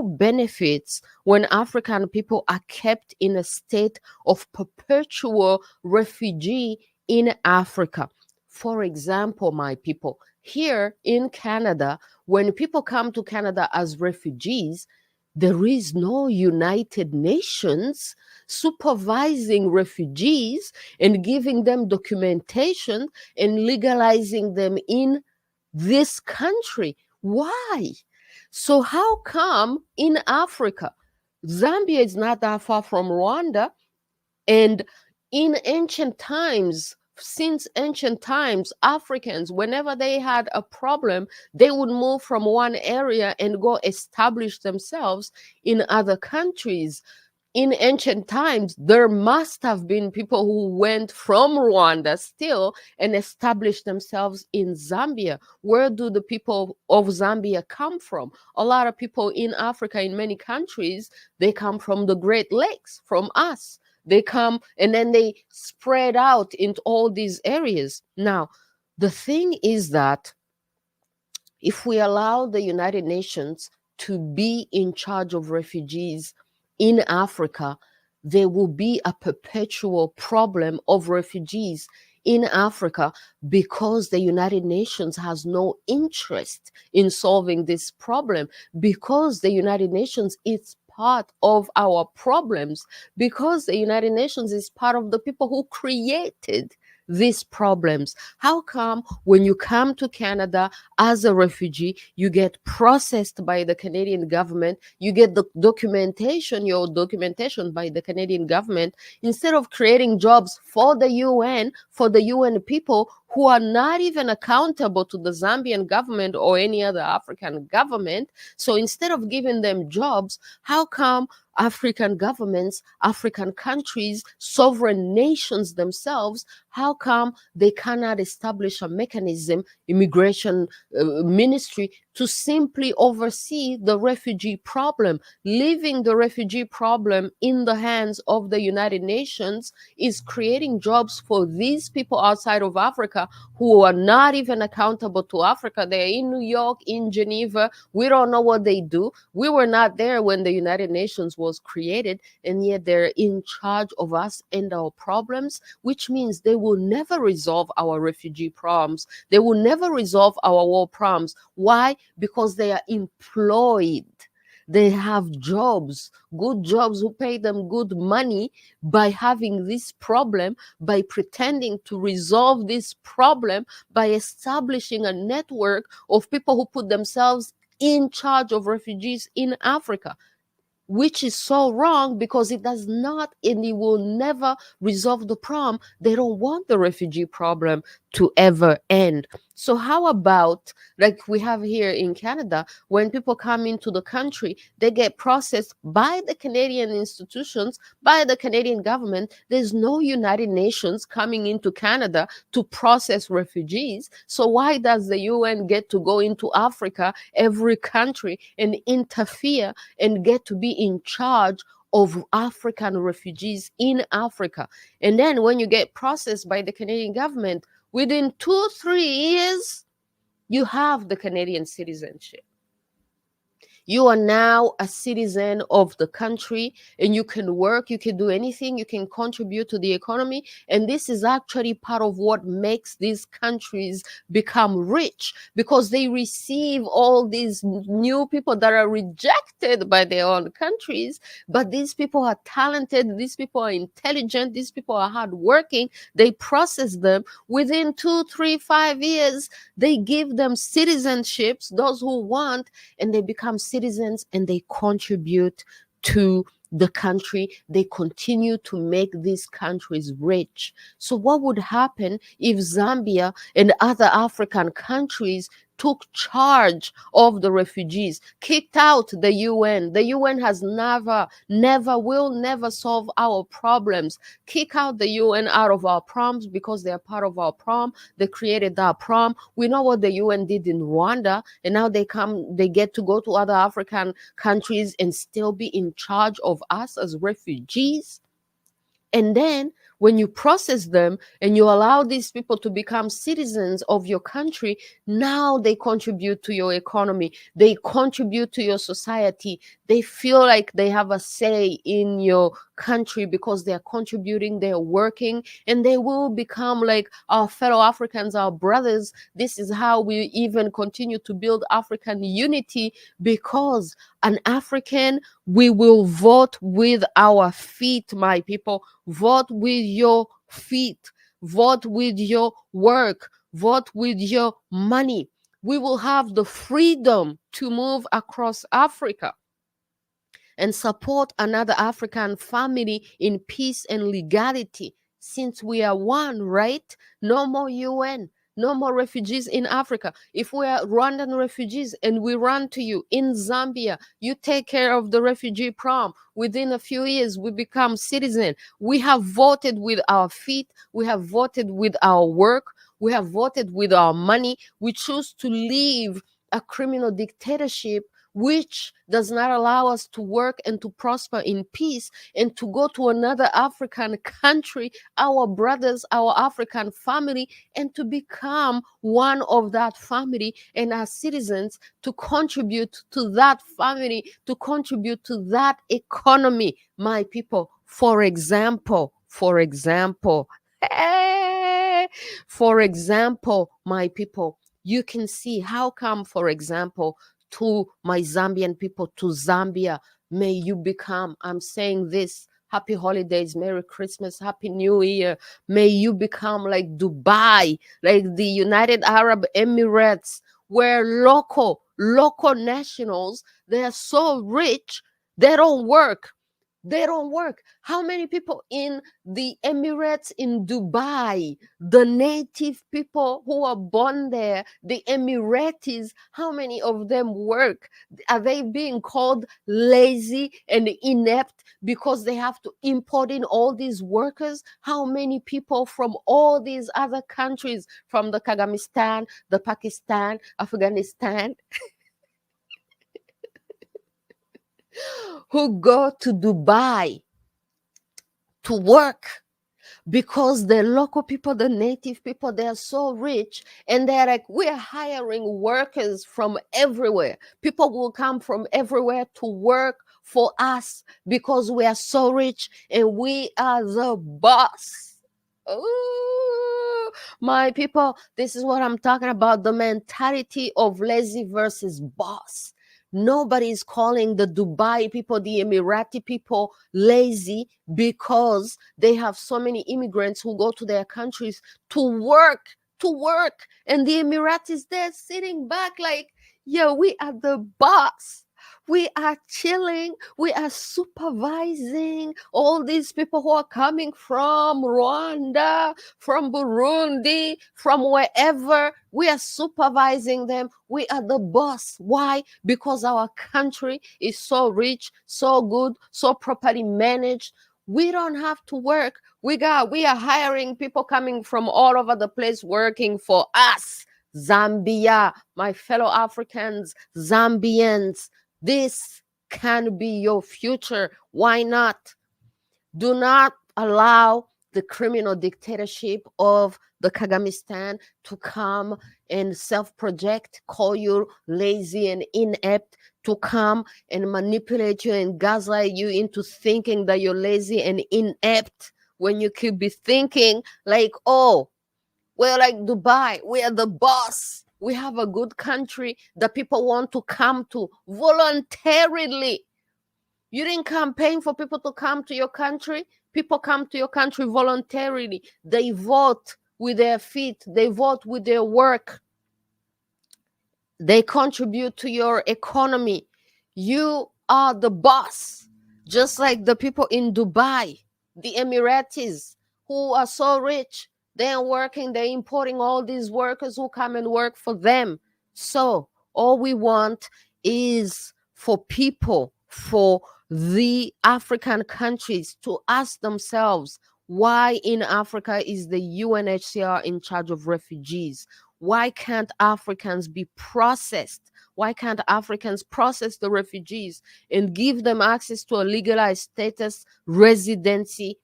benefits when African people are kept in a state of perpetual refugee in Africa. For example, my people, here in Canada, when people come to Canada as refugees, there is no United Nations supervising refugees and giving them documentation and legalizing them in this country. Why? So how come in Africa, Zambia is not that far from Rwanda, and in ancient times, since ancient times, Africans, whenever they had a problem, they would move from one area and go establish themselves in other countries. In ancient times, there must have been people who went from Rwanda still and established themselves in Zambia. Where do the people of Zambia come from? A lot of people in Africa, in many countries, they come from the Great Lakes, from us. They come and then they spread out into all these areas. Now, the thing is that if we allow the United Nations to be in charge of refugees in Africa, there will be a perpetual problem of refugees in Africa because the United Nations has no interest in solving this problem, because the United Nations is part of our problems, because the United Nations is part of the people who created these problems. How come when you come to Canada as a refugee, you get processed by the Canadian government, you get the documentation, your documentation by the Canadian government, instead of creating jobs for the UN people who are not even accountable to the Zambian government or any other African government? So instead of giving them jobs, how come African governments, African countries, sovereign nations themselves, how come they cannot establish a mechanism, immigration ministry, to simply oversee the refugee problem? Leaving the refugee problem in the hands of the United Nations is creating jobs for these people outside of Africa who are not even accountable to Africa. They're in New York, in Geneva. We don't know what they do. We were not there when the United Nations was created, and yet they're in charge of us and our problems, which means they will never resolve our refugee problems. They will never resolve our war problems. Why? Because they are employed. They have jobs, good jobs who pay them good money by having this problem, by pretending to resolve this problem, by establishing a network of people who put themselves in charge of refugees in Africa, which is so wrong because it does not and it will never resolve the problem. They don't want the refugee problem to ever end. So how about, like we have here in Canada, when people come into the country, they get processed by the Canadian institutions, by the Canadian government. There's no United Nations coming into Canada to process refugees. So why does the UN get to go into Africa, every country, and interfere and get to be in charge of African refugees in Africa? And then when you get processed by the Canadian government, within 2-3 years, you have the Canadian citizenship. You are now a citizen of the country, and you can work, you can do anything, you can contribute to the economy. And this is actually part of what makes these countries become rich, because they receive all these new people that are rejected by their own countries. But these people are talented, these people are intelligent, these people are hardworking. They process them. Within 2, 3, 5 years, they give them citizenships, those who want, and they become citizens and they contribute to the country. They continue to make these countries rich. So what would happen if Zambia and other African countries took charge of the refugees, kicked out the UN? The UN has will never solve our problems. Kick out the UN out of our problems because they are part of our problem. They created that problem. We know what the UN did in Rwanda, and now they get to go to other African countries and still be in charge of us as refugees. And then When you process them and you allow these people to become citizens of your country, now they contribute to your economy. They contribute to your society. They feel like they have a say in your country because they're contributing, they're working, and they will become like our fellow Africans, our brothers. This is how we even continue to build African unity, because an African, we will vote with our feet, my people. Vote with your feet. Vote with your work. Vote with your money. We will have the freedom to move across Africa and support another African family in peace and legality, since we are one, right? No more UN, no more refugees in Africa. If we are Rwandan refugees and we run to you in Zambia, you take care of the refugee problem. Within a few years, we become citizens. We have voted with our feet. We have voted with our work. We have voted with our money. We choose to leave a criminal dictatorship which does not allow us to work and to prosper in peace, and to go to another African country, our brothers, our African family, and to become one of that family, and as citizens to contribute to that family, to contribute to that economy, my people. For example, for example, my people, you can see how come, for example, to my Zambian people, to Zambia, may you become, I'm saying this, happy holidays, Merry Christmas, Happy New Year. May you become like Dubai, like the United Arab Emirates, where local nationals, they are so rich, they don't work. They don't work. How many people in the Emirates, in Dubai, the native people who are born there, the Emiratis, how many of them work? Are they being called lazy and inept because they have to import in all these workers? How many people from all these other countries, from the Kagamistan, the Pakistan, Afghanistan, who go to Dubai to work, because the local people, the native people, they are so rich, and they're like, we're hiring workers from everywhere. People will come from everywhere to work for us because we are so rich and we are the boss. Ooh, my people, this is what I'm talking about, the mentality of lazy versus boss. Nobody is calling the Dubai people, the Emirati people lazy because they have so many immigrants who go to their countries to work, and the Emiratis, they're sitting back like, yeah, we are the boss. We are chilling. We are supervising all these people who are coming from Rwanda, from Burundi, from wherever. We are supervising them. We are the boss. Why? Because our country is so rich, so good, so properly managed. We don't have to work. We are hiring people coming from all over the place working for us. Zambia, my fellow Africans, Zambians, this can be your future. Why not? Do not allow the criminal dictatorship of the Kagamistan to come and self-project, call you lazy and inept, to come and manipulate you and gaslight you into thinking that you're lazy and inept, when you could be thinking like, oh, we're like Dubai, we are the boss. We have a good country that people want to come to voluntarily. You didn't campaign for people to come to your country. People come to your country voluntarily. They vote with their feet. They vote with their work. They contribute to your economy. You are the boss. Just like the people in Dubai, the Emiratis, who are so rich. They're working, they're importing all these workers who come and work for them. So all we want is for people, for the African countries to ask themselves, why in Africa is the UNHCR in charge of refugees? Why can't Africans be processed? Why can't Africans process the refugees and give them access to a legalized status, residency,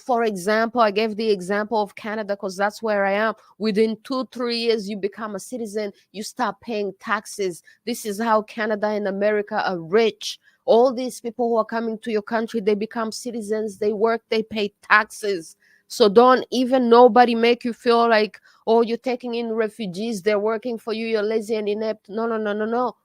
For example, I gave the example of Canada because that's where I am. Within 2-3 years, you become a citizen, you start paying taxes. This is how Canada and America are rich. All these people who are coming to your country, they become citizens, they work, they pay taxes. So don't even nobody make you feel like, oh, you're taking in refugees, they're working for you, you're lazy and inept. No, no, no, no, no.